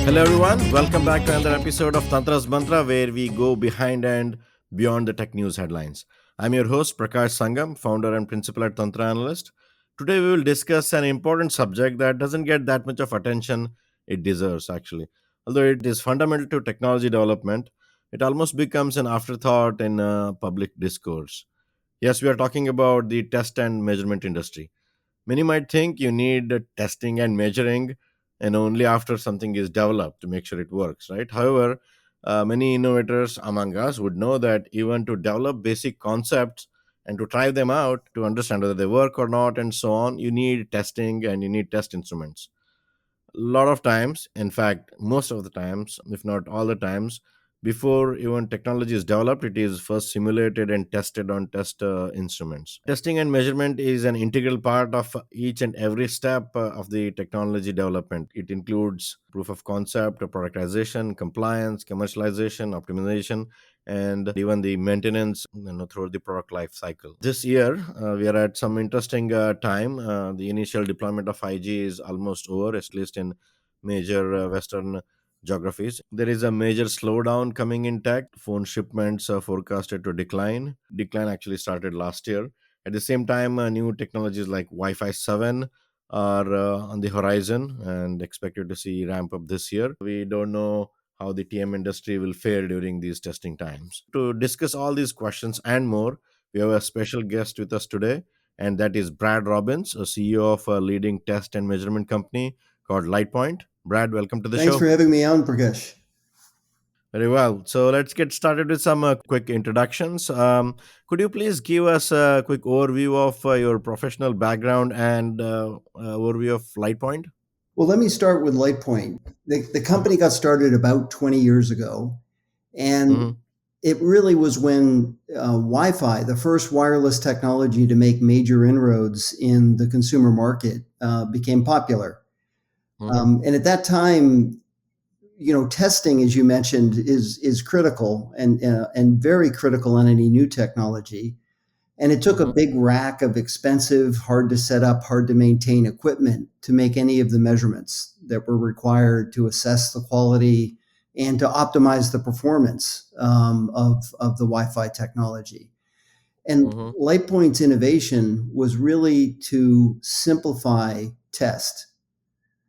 Hello, everyone. Welcome back to another episode of Tantra's Mantra, where we go behind and beyond the tech news headlines. I'm your host, Prakash Sangam, founder and principal at Tantra Analyst. Today, we will discuss an important subject that doesn't get that much of attention it deserves, actually. Although it is fundamental to technology development, it almost becomes an afterthought in public discourse. Yes, we are talking about the test and measurement industry. Many might think you need testing and measuring, and only after something is developed to make sure it works, right? However, many innovators among us would know that even to develop basic concepts and to try them out to understand whether they work or not and so on, you need testing and you need test instruments. A lot of times, in fact most of the times, if not all the times, before even technology is developed, it is first simulated and tested on test instruments. Testing and measurement is an integral part of each and every step of the technology development. It includes proof of concept, productization, compliance, commercialization, optimization, and even the maintenance, throughout the product life cycle. This year, we are at some interesting time. The initial deployment of 5G is almost over, at least in major Western geographies. There is a major slowdown coming in tech. Phone shipments are forecasted to decline. Decline actually started last year. At the same time, new technologies like Wi-Fi 7 are on the horizon and expected to see ramp up this year. We don't know how the TM industry will fare during these testing times. To discuss all these questions and more, we have a special guest with us today, and that is Brad Robbins, a CEO of a leading test and measurement company called Lite Point. Brad, welcome to the Thanks for show. having me on, Prakash. Very well. So let's get started with some quick introductions. Could you please give us a quick overview of your professional background and overview of Lite Point? Well, let me start with LightPoint. The company got started about 20 years ago, and Mm-hmm. it really was when Wi Fi, the first wireless technology to make major inroads in the consumer market, became popular. Mm-hmm. And at that time, testing, as you mentioned, is critical and very critical on any new technology. And it took a Mm-hmm. big rack of expensive, hard to set up, hard to maintain equipment to make any of the measurements that were required to assess the quality and to optimize the performance of the Wi Fi technology. And Mm-hmm. LightPoint's innovation was really to simplify test.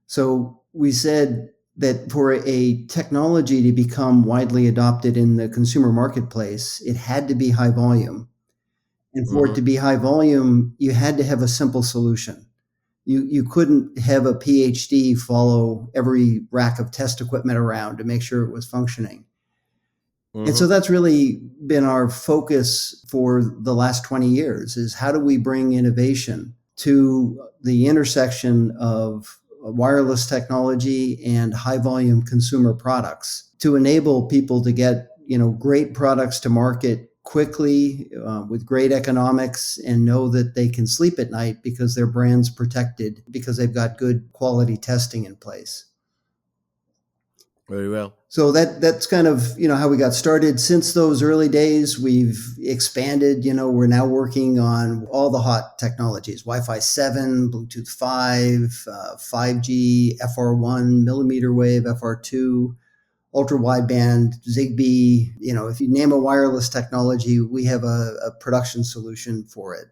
So we said that for a technology to become widely adopted in the consumer marketplace, it had to be high volume, and for it Mm-hmm. to be high volume, you had to have a simple solution. You couldn't have a PhD follow every rack of test equipment around to make sure it was functioning. And so Mm-hmm. that's really been our focus for the last 20 years is how do we bring innovation to the intersection of wireless technology and high volume consumer products to enable people to get great products to market quickly with great economics and know that they can sleep at night because their brand's protected because they've got good quality testing in place. Very well. So that's kind of how we got started. Since those early days, we've expanded. We're now working on all the hot technologies: Wi-Fi 7, Bluetooth 5, 5G, FR1, millimeter wave, FR2, ultra wideband, Zigbee. If you name a wireless technology, we have a production solution for it.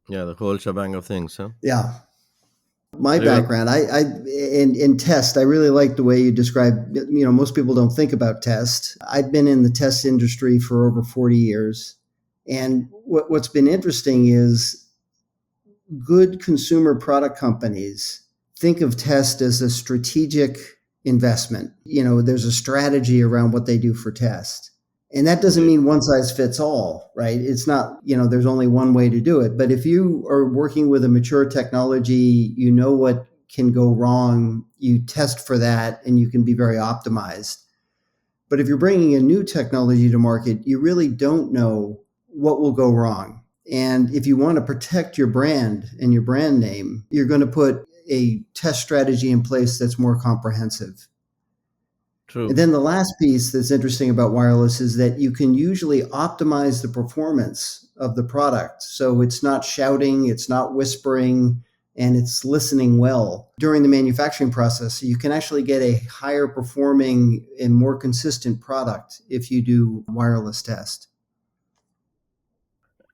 Yeah, the whole shebang of things, huh? Yeah. My Very well. background, I in test, I really like the way you describe. Most people don't think about test. I've been in the test industry for over 40 years, and what's been interesting is good consumer product companies think of test as a strategic investment. There's a strategy around what they do for test. And that doesn't Indeed. mean one size fits all, right? It's not, there's only one way to do it. But if you are working with a mature technology, you know what can go wrong, you test for that, and you can be very optimized. But if you're bringing a new technology to market, you really don't know what will go wrong. And if you want to protect your brand and your brand name, you're going to put a test strategy in place that's more comprehensive. And True. then the last piece that's interesting about wireless is that you can usually optimize the performance of the product. So it's not shouting, it's not whispering. and it's listening well during the manufacturing process. So you can actually get a higher performing and more consistent product if you do wireless test.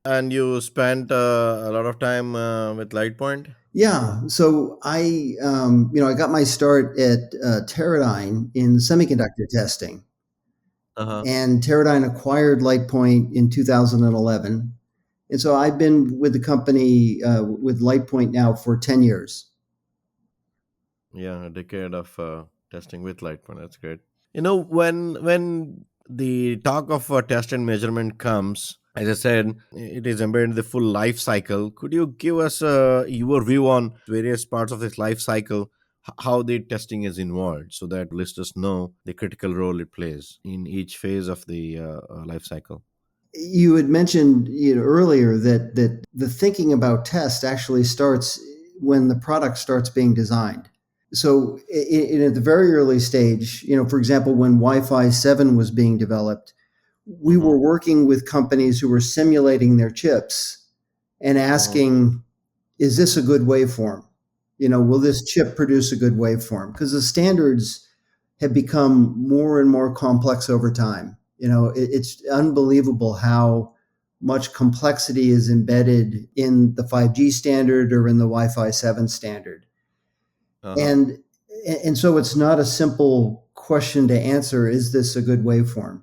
And you spent a lot of time with Lightpoint? Yeah, so I got my start at Teradyne in semiconductor testing, Uh-huh. and Teradyne acquired LitePoint in 2011, and so I've been with the company with LitePoint now for 10 years. Yeah, a decade of testing with Lightpoint. That's great. When the talk of test and measurement comes, as I said, it is embedded in the full life cycle. Could you give us your view on various parts of this life cycle, how the testing is involved, so that listeners know the critical role it plays in each phase of the life cycle? You had mentioned earlier that the thinking about test actually starts when the product starts being designed. So at the very early stage, for example, when Wi-Fi 7 was being developed, we Mm-hmm. were working with companies who were simulating their chips and Mm-hmm. asking, is this a good waveform? Will this chip produce a good waveform? Because the standards have become more and more complex over time. It's unbelievable how much complexity is embedded in the 5G standard or in the Wi-Fi 7 standard. Uh-huh. And and so it's not a simple question to answer, is this a good waveform?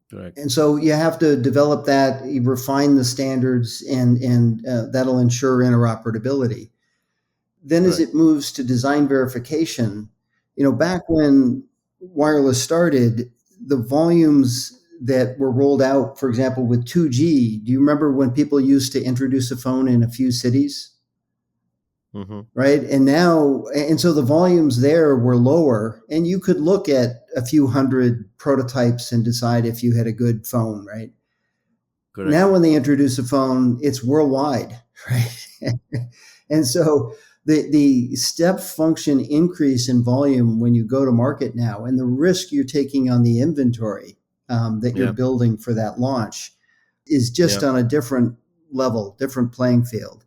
Correct. And so you have to develop that, you refine the standards, and that'll ensure interoperability. Then as Correct. it moves to design verification, back when wireless started, the volumes that were rolled out, for example, with 2G, do you remember when people used to introduce a phone in a few cities? Mm-hmm. Right. And so the volumes there were lower, and you could look at a few hundred prototypes and decide if you had a good phone, right? Correct. Now, when they introduce a phone, it's worldwide, right? And so the step function increase in volume when you go to market now, and the risk you're taking on the inventory that you're Yeah. building for that launch is just Yeah. on a different level, different playing field.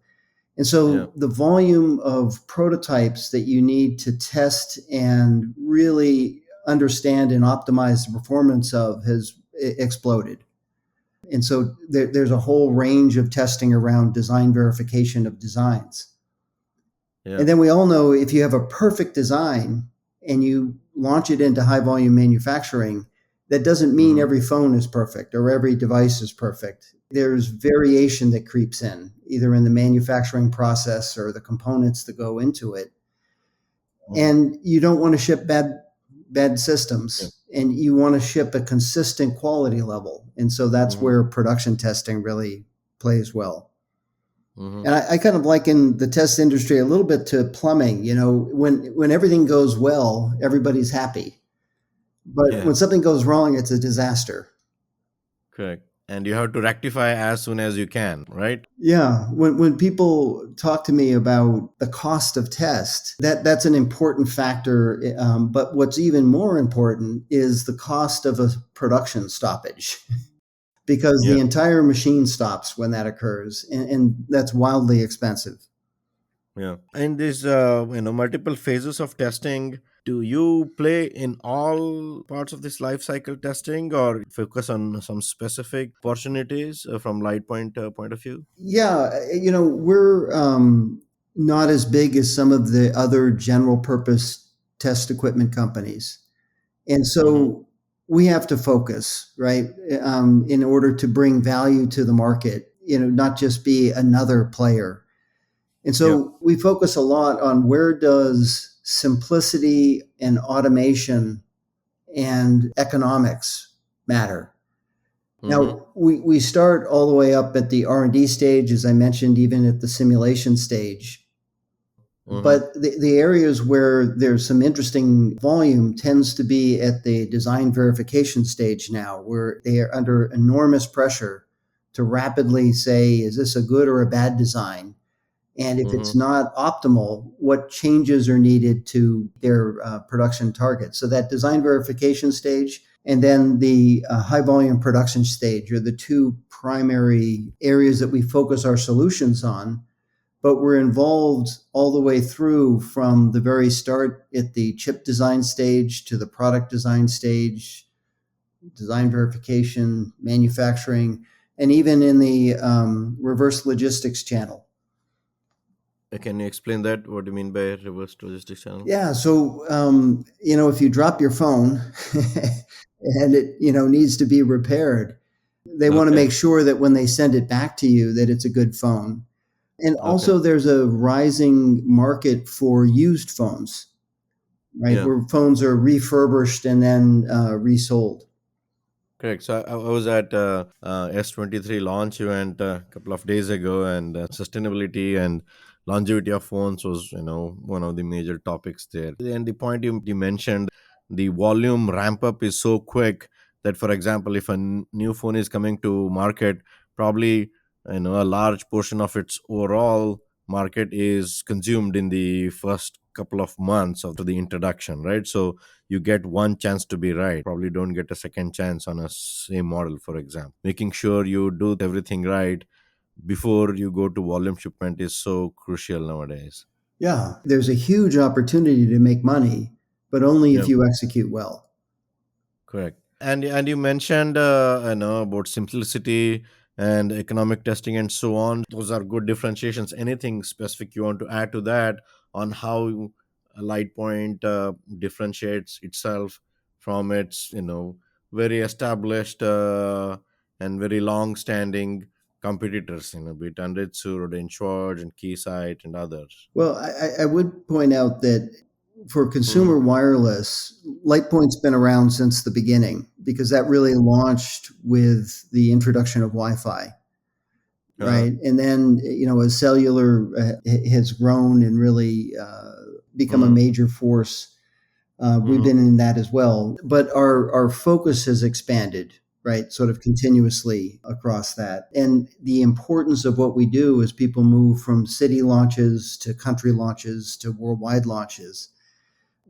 And Yeah. so the volume of prototypes that you need to test and really understand and optimize the performance of has exploded. And so there's a whole range of testing around design verification of designs. Yeah. And then we all know if you have a perfect design and you launch it into high volume manufacturing, that doesn't mean Mm-hmm. every phone is perfect or every device is perfect. There's variation that creeps in, either in the manufacturing process or the components that go into it. Mm-hmm. And you don't want to ship bad Yeah. systems, and you want to ship a consistent quality level. And so that's Mm-hmm. where production testing really plays well. Mm-hmm. And I kind of liken the test industry a little bit to plumbing. When everything goes well, everybody's happy. But Yeah. when something goes wrong, it's a disaster. Correct. And you have to rectify as soon as you can, right? Yeah, when people talk to me about the cost of test, that's an important factor. But what's even more important is the cost of a production stoppage, because the Yeah. entire machine stops when that occurs, and that's wildly expensive. Yeah. And this, multiple phases of testing. Do you play in all parts of this life cycle testing, or focus on some specific opportunities from Lightpoint point of view? Yeah, we're not as big as some of the other general purpose test equipment companies. And Mm-hmm. so we have to focus, right, in order to bring value to the market, not just be another player. And Yeah. so we focus a lot on where does simplicity and automation and economics matter. Mm-hmm. Now, we start all the way up at the R&D stage, as I mentioned, even at the simulation stage. Mm-hmm. But the areas where there's some interesting volume tends to be at the design verification stage now, where they are under enormous pressure to rapidly say, is this a good or a bad design? And if it's Mm-hmm. not optimal, what changes are needed to their production target? So that design verification stage and then the high volume production stage are the two primary areas that we focus our solutions on. but we're involved all the way through from the very start at the chip design stage to the product design stage, design verification, manufacturing, and even in the reverse logistics channel. Can you explain that? What do you mean by reverse logistics channel? Yeah, so if you drop your phone and it needs to be repaired, they want to Okay. make sure that when they send it back to you that it's a good phone. And Okay. also there's a rising market for used phones, right? Yeah. Where phones are refurbished and then resold. Correct. So I was at S23 launch event a couple of days ago, and sustainability and longevity of phones was, one of the major topics there. And the point you mentioned, the volume ramp up is so quick that, for example, if a new phone is coming to market, probably a large portion of its overall market is consumed in the first couple of months after the introduction, right? So you get one chance to be right, probably don't get a second chance on a same model. For example, making sure you do everything right before you go to volume shipment is so crucial nowadays. Yeah, there's a huge opportunity to make money, but only Yeah. if you execute well. Correct. And you mentioned about simplicity and economic testing and so on. Those are good differentiations. Anything specific you want to add to that on how Lightpoint differentiates itself from its very established and very long standing competitors, be it Andritsu, Rodin Schwartz, and Keysight, and others. Well, I would point out that for Mm-hmm. consumer wireless, LightPoint's been around since the beginning because that really launched with the introduction of Wi-Fi, Uh-huh. right? And then, as cellular has grown and really become a Mm-hmm. major force, we've Mm-hmm. been in that as well. But our focus has expanded, right? Sort of continuously across that. And the importance of what we do as people move from city launches to country launches to worldwide launches,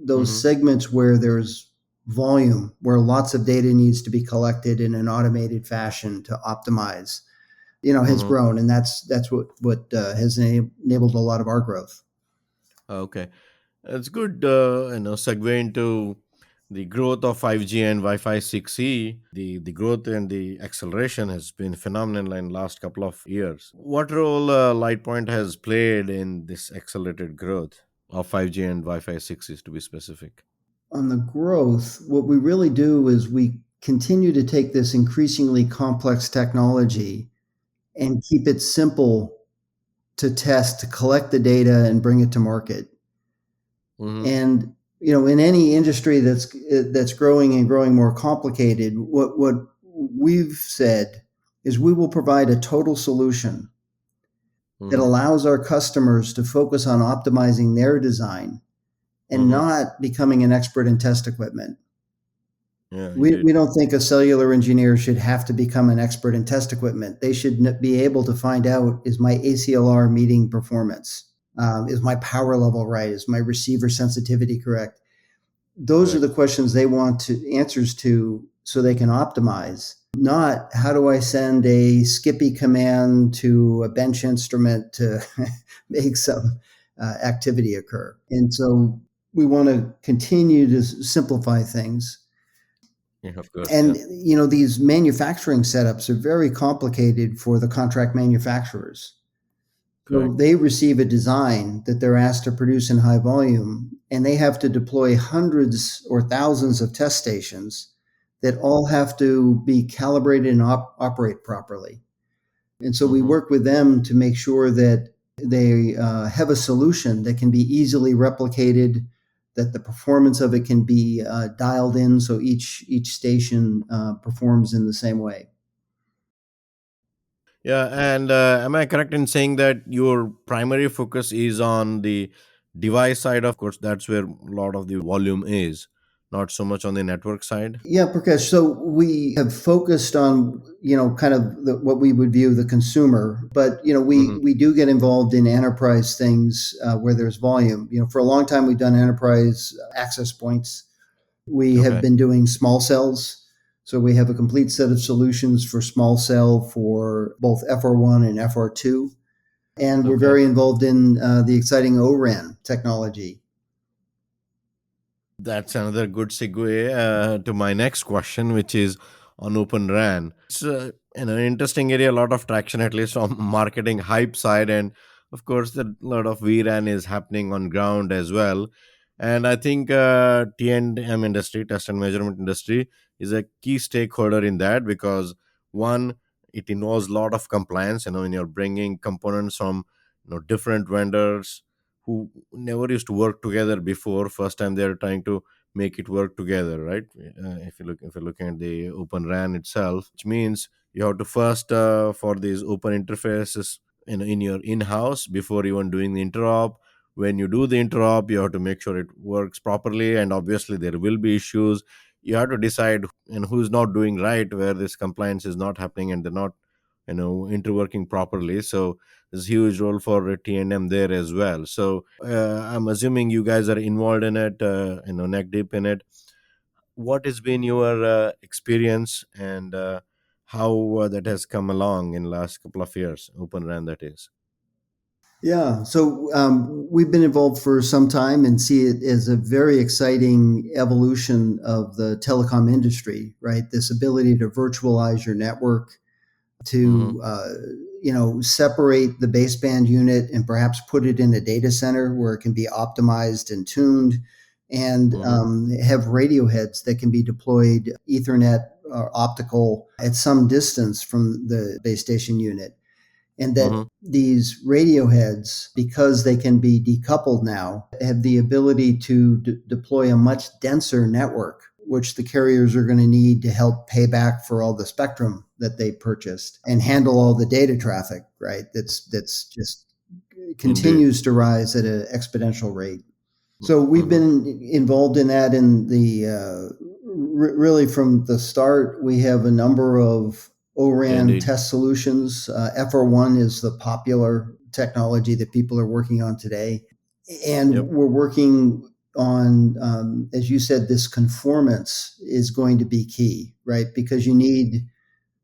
those Mm-hmm. segments where there's volume, where lots of data needs to be collected in an automated fashion to optimize, has Mm-hmm. grown. And that's what has enabled a lot of our growth. Okay. It's good, segue into the growth of 5G and Wi-Fi 6E. The growth and the acceleration has been phenomenal in last couple of years. What role Lightpoint has played in this accelerated growth of 5G and Wi-Fi 6E, to be specific? On the growth, what we really do is we continue to take this increasingly complex technology and keep it simple to test, to collect the data and bring it to market. Mm-hmm. And in any industry that's growing and growing more complicated, what we've said is we will provide a total solution that Mm-hmm. allows our customers to focus on optimizing their design and Mm-hmm. not becoming an expert in test equipment. Yeah, We indeed. don't think a cellular engineer should have to become an expert in test equipment. They should be able to find out, is my ACLR meeting performance? Is my power level right? Is my receiver sensitivity correct? Those are Correct. the questions they want to answers to so they can optimize. Not how do I send a Skippy command to a bench instrument to make some activity occur. And so we want to continue to simplify things. Yeah, of course. And Yeah. these manufacturing setups are very complicated for the contract manufacturers. So Correct. they receive a design that they're asked to produce in high volume, and they have to deploy hundreds or thousands of test stations that all have to be calibrated and operate properly. And so we Mm-hmm. work with them to make sure that they have a solution that can be easily replicated, that the performance of it can be dialed in so each station performs in the same way. Yeah, and am I correct in saying that your primary focus is on the device side? Of course, that's where a lot of the volume is, not so much on the network side. Yeah, Prakash. So we have focused on, kind of what we would view the consumer, but Hmm. we do get involved in enterprise things where there's volume. For a long time we've done enterprise access points. We have Okay. been doing small cells. So we have a complete set of solutions for small cell for both FR1 and FR2. And we're Okay. very involved in the exciting ORAN technology. That's another good segue to my next question, which is on Open RAN. It's an interesting area, a lot of traction, at least on marketing hype side, and of course, a lot of VRAN is happening on ground as well. And I think T&M industry, test and measurement industry, is a key stakeholder in that because one, it involves a lot of compliance. When you're bringing components from different vendors who never used to work together before. First time they're trying to make it work together, right? If you're looking at the Open RAN itself, which means you have to first for these open interfaces in your in-house before even doing the interop. When you do the interop, you have to make sure it works properly, and obviously there will be issues. You have to decide who's not doing right, where this compliance is not happening and they're not interworking properly. So there's a huge role for T&M there as well. So I'm assuming you guys are involved in it, neck deep in it. What has been your experience, and how that has come along in last couple of years, Open RAN that is? Yeah, so we've been involved for some time and see it as a very exciting evolution of the telecom industry, right? This ability to virtualize your network, Mm-hmm. to separate the baseband unit and perhaps put it in a data center where it can be optimized and tuned, and Mm-hmm. have radio heads that can be deployed Ethernet or optical at some distance from the base station unit, and that Mm-hmm. these radio heads, because they can be decoupled now, have the ability to deploy a much denser network, which the carriers are going to need to help pay back for all the spectrum that they purchased and handle all the data traffic, right? That's just Indeed. continues to rise at an exponential rate. So we've Mm-hmm. been involved in that in the really from the start. We have a number of Yeah, ORAN indeed. test solutions. FR1 is the popular technology that people are working on today, and Yep. we're working on, as you said, this conformance is going to be key, right? Because you need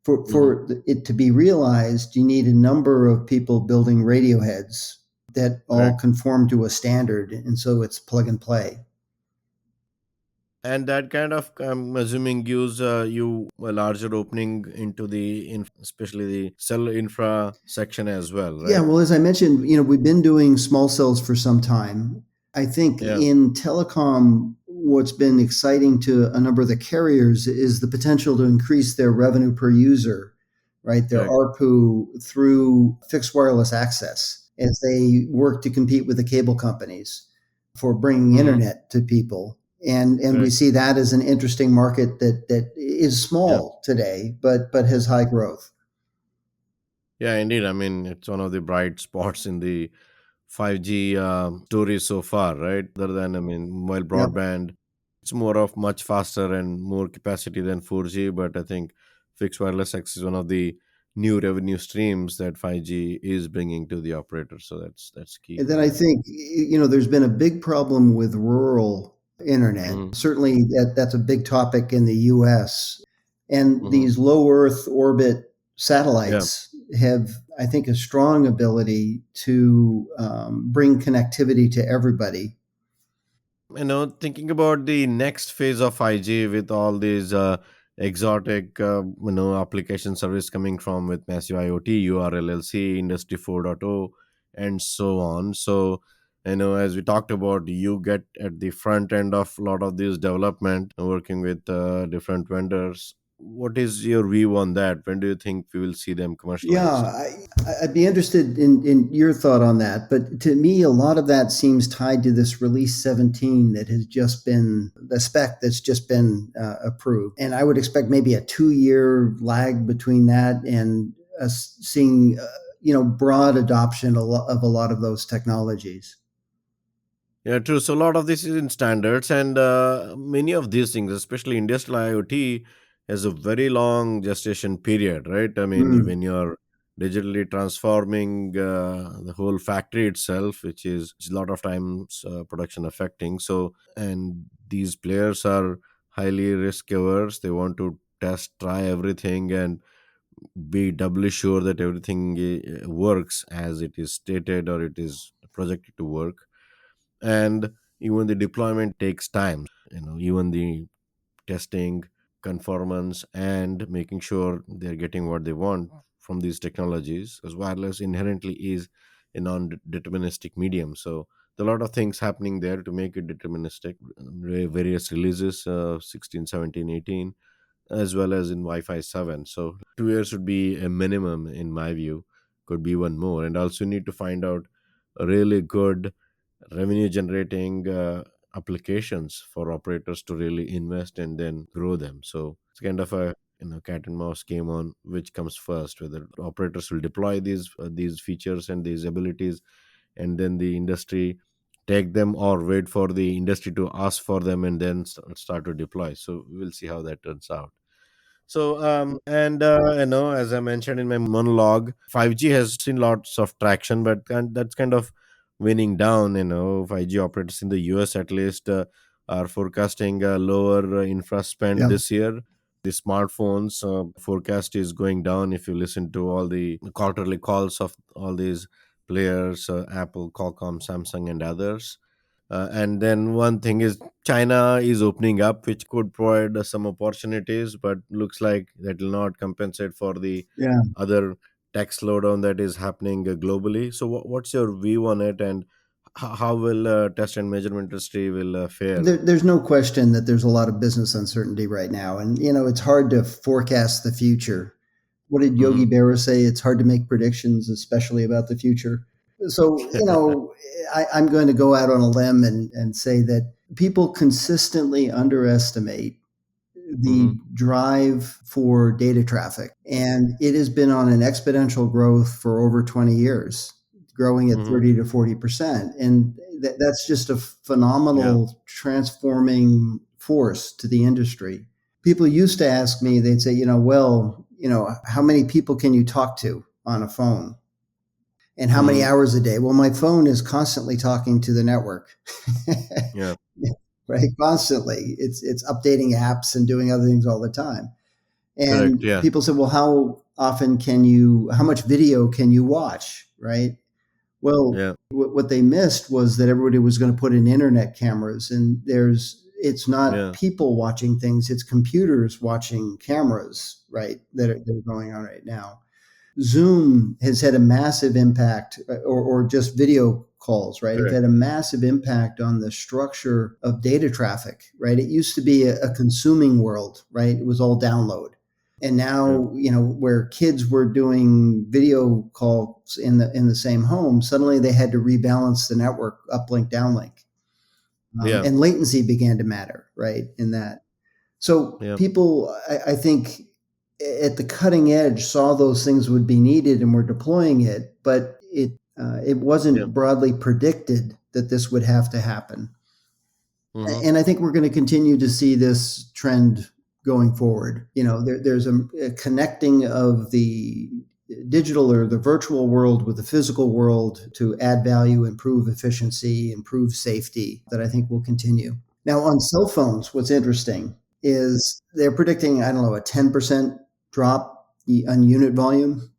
Mm-hmm. for it to be realized, you need a number of people building radio heads that all Correct. conform to a standard, and so it's plug and play. And that kind of, I'm assuming, gives you a larger opening into especially the cell infra section as well, Yeah, right? well, as I mentioned, we've been doing small cells for some time. I think Yeah. in telecom, what's been exciting to a number of the carriers is the potential to increase their revenue per user, right? Their Correct. ARPU through fixed wireless access as they work to compete with the cable companies for bringing Mm-hmm. internet to people. And we Correct. see that as an interesting market that is Yeah. small today, but has high growth. Yeah, indeed. I mean, it's one of the bright spots in the 5G story so far, right? Other than, I mean, mobile Yep. broadband, it's more of much faster and more capacity than 4G. But I think fixed wireless access is one of the new revenue streams that 5G is bringing to the operator. So that's key And for then I that. think there's been a big problem with rural internet. Mm-hmm. Certainly, that's a big topic in the U.S. And Mm-hmm. these low Earth orbit Yeah. satellites have, I think, a strong ability to bring connectivity to everybody. Thinking about the next phase of 5G with all these exotic application service coming from with massive IoT, URLLC, Industry 4.0, and so on. So as we talked about, you get at the front end of a lot of this development, working with different vendors. What is your view on that? When do you think we will see them Yeah, commercialized? I'd be interested in your thought on that. But to me, a lot of that seems tied to this release 17 that has just been the spec that's just been approved. And I would expect maybe a 2 year lag between that and us seeing, broad adoption of a lot of those technologies. Yeah, true. So a lot of this is in standards, and many of these things, especially industrial IoT, has a very long gestation period, right? I mean, Mm. when you're digitally transforming the whole factory itself, which is a lot of times production affecting. So, and these players are highly risk averse. They want to test, try everything, and be doubly sure that everything works as it is stated or it is projected to work. And even the deployment takes time, even the testing, conformance, and making sure they're getting what they want from these technologies, as wireless inherently is a non-deterministic medium. So there are a lot of things happening there to make it deterministic. Various releases, 16, 17, 18, as well as in Wi-Fi 7. So 2 years would be a minimum in my view, could be one more. And also need to find out a really good revenue generating applications for operators to really invest and then grow them. So it's kind of a cat and mouse game on which comes first, whether operators will deploy these features and these abilities, and then the industry take them, or wait for the industry to ask for them and then start to deploy. So we'll see how that turns out. So, and as I mentioned in my monologue, 5G has seen lots of traction, but that's kind of winning down. 5G operators in the US at least are forecasting a lower infra spend Yeah. this year. The smartphones forecast is going down. If you listen to all the quarterly calls of all these players, Apple, Qualcomm, Samsung, and others. And then one thing is China is opening up, which could provide some opportunities, but looks like that will not compensate for the Yeah. other tech slowdown that is happening globally. So, what's your view on it, and how will test and measurement industry will fare? There's no question that there's a lot of business uncertainty right now, and it's hard to forecast the future. What did Yogi Hmm. Berra say? It's hard to make predictions, especially about the future. So, I'm going to go out on a limb and say that people consistently underestimate the Hmm. drive for data traffic. And it has been on an exponential growth for over 20 years, growing at Hmm. 30 to 40%. And that's just a Yeah. phenomenal transforming force to the industry. People used to ask me, they'd say, well, how many people can you talk to on a phone? And how many Hmm. hours a day? Well, my phone is constantly talking to the network. Yeah. Right, constantly it's updating apps and doing other things all the time. Correct. And Yeah. people said, well, how much video can you watch, right? Well, Yeah. what they missed was that everybody was going to put in internet cameras, and it's not Yeah. people watching things, it's computers watching cameras, right, that are going on right now. Zoom has had a massive impact, or just video calls, right? Have Correct. had a massive impact on the structure of data traffic, right? It used to be a consuming world, right? It was all download. And Yeah. now, where kids were doing video calls in the same home, suddenly they had to rebalance the network, uplink, downlink, Yeah. and latency began to matter, right? In that, so Yeah. people, I think, at the cutting edge saw those things would be needed and were deploying it, but it Yeah. wasn't broadly predicted that this would have to happen. Hmm. And I think we're going to continue to see this trend going forward. There's a connecting of the digital or the virtual world with the physical world to add value, improve efficiency, improve safety, that I think will continue. Now, on cell phones, what's interesting is they're predicting, I don't know, a 10% drop on unit volume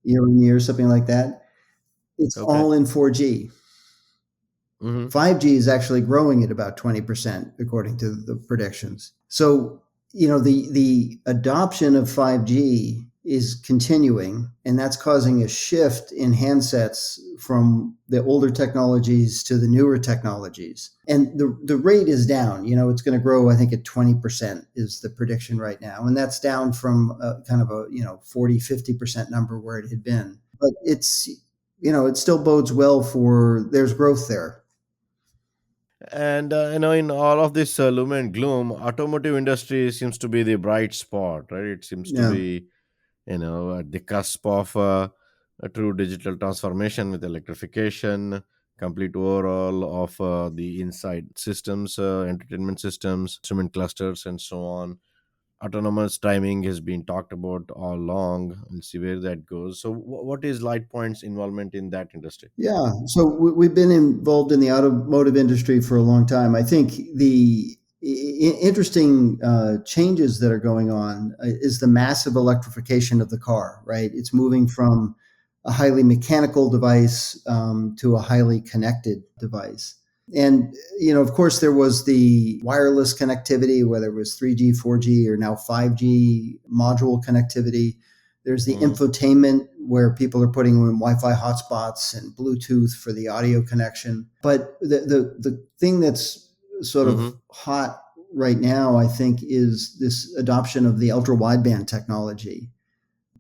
year on year, something like that. It's Okay. all in 4G. Hmm. 5G is actually growing at about 20%, according to the predictions. So, the adoption of 5G is continuing, and that's causing a shift in handsets from the older technologies to the newer technologies. And the rate is down. It's going to grow, I think, at 20% is the prediction right now. And that's down from kind of a, 40, 50% number where it had been. But it still bodes well for there's growth there. And in all of this loom and gloom, automotive industry seems to be the bright spot, right? It seems to Yeah. be at the cusp of a true digital transformation with electrification, complete overall of the inside systems, entertainment systems, instrument clusters, and so on. Autonomous driving has been talked about all along. We'll see where that goes. So, what is Light Point's involvement in that industry? Yeah. So we've been involved in the automotive industry for a long time. I think the Interesting changes that are going on is the massive electrification of the car, right? It's moving from a highly mechanical device to a highly connected device. And, of course, there was the wireless connectivity, whether it was 3G, 4G, or now 5G module connectivity. There's the Mm-hmm. infotainment where people are putting in Wi-Fi hotspots and Bluetooth for the audio connection. But the thing that's sort of Mm-hmm. hot right now, I think, is this adoption of the ultra wideband technology.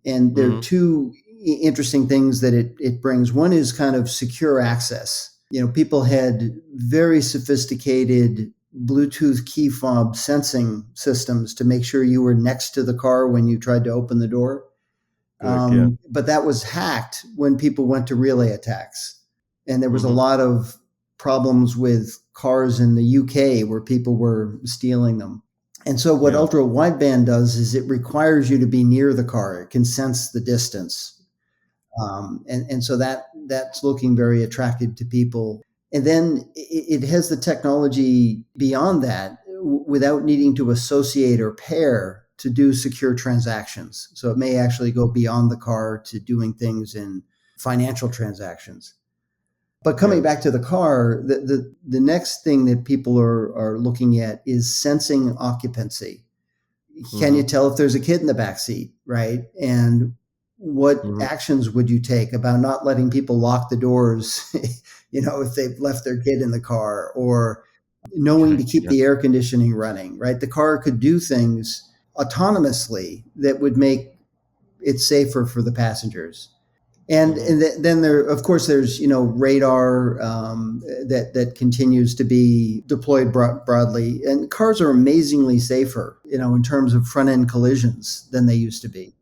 And there are Mm-hmm. two interesting things that it brings. One is kind of secure access. People had very sophisticated Bluetooth key fob sensing systems to make sure you were next to the car when you tried to open the door. Correct. Yeah. But that was hacked when people went to relay attacks. And there was a Mm-hmm. lot of problems with cars in the UK where people were stealing them. And so what Yeah. ultra wideband does is it requires you to be near the car. It can sense the distance. And so that's looking very attractive to people. And then it has the technology beyond that without needing to associate or pair to do secure transactions. So it may actually go beyond the car to doing things in financial transactions. But coming Yeah. back to the car, the next thing that people are looking at is sensing occupancy. Can you Mm-hmm. tell if there's a kid in the back seat, right? And what Mm-hmm. actions would you take about not letting people lock the doors, if they've left their kid in the car, or knowing to Correct. keep Yeah. the air conditioning running, right? The car could do things autonomously that would make it safer for the passengers. Mm-hmm. Then there, of course, there's radar that continues to be deployed broadly, and cars are amazingly safer, in terms of front end collisions than they used to be.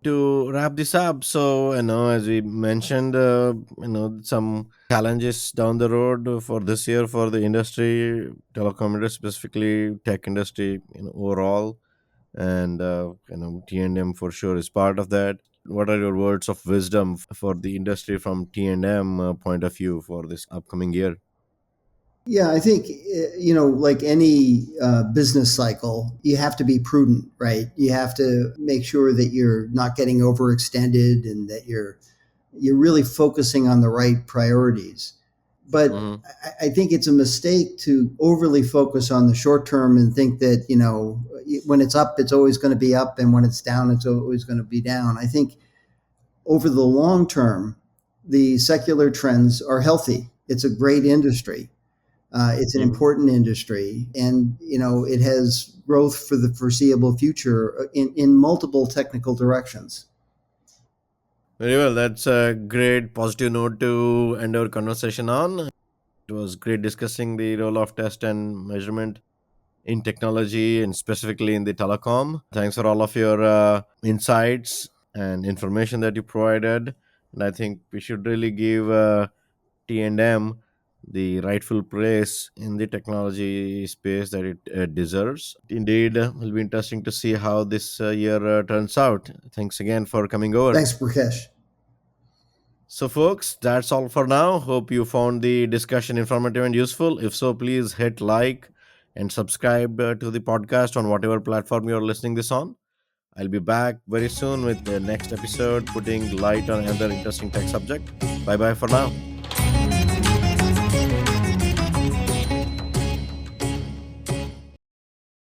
To wrap this up, so as we mentioned, some challenges down the road for this year for the industry, telecom industry, specifically tech industry, overall, and T&M for sure is part of that. What are your words of wisdom for the industry from T&M point of view for this upcoming year? Yeah, I think, like any business cycle, you have to be prudent, right? You have to make sure that you're not getting overextended and that you're really focusing on the right priorities. But Mm-hmm. I think it's a mistake to overly focus on the short term and think that, when it's up, it's always going to be up. And when it's down, it's always going to be down. I think over the long term, the secular trends are healthy. It's a great industry. It's an Mm-hmm. important industry, and it has growth for the foreseeable future in multiple technical directions. Very well. That's a great positive note to end our conversation on. It was great discussing the role of test and measurement in technology and specifically in the telecom. Thanks for all of your insights and information that you provided. And I think we should really give T&M the rightful place in the technology space that it deserves. Indeed, will be interesting to see how this year turns out. Thanks again for coming over. Thanks, Prakash. So, folks, that's all for now. Hope you found the discussion informative and useful. If so, please hit like and subscribe to the podcast on whatever platform you're listening this on. I'll be back very soon with the next episode, putting light on another interesting tech subject. Bye bye for now.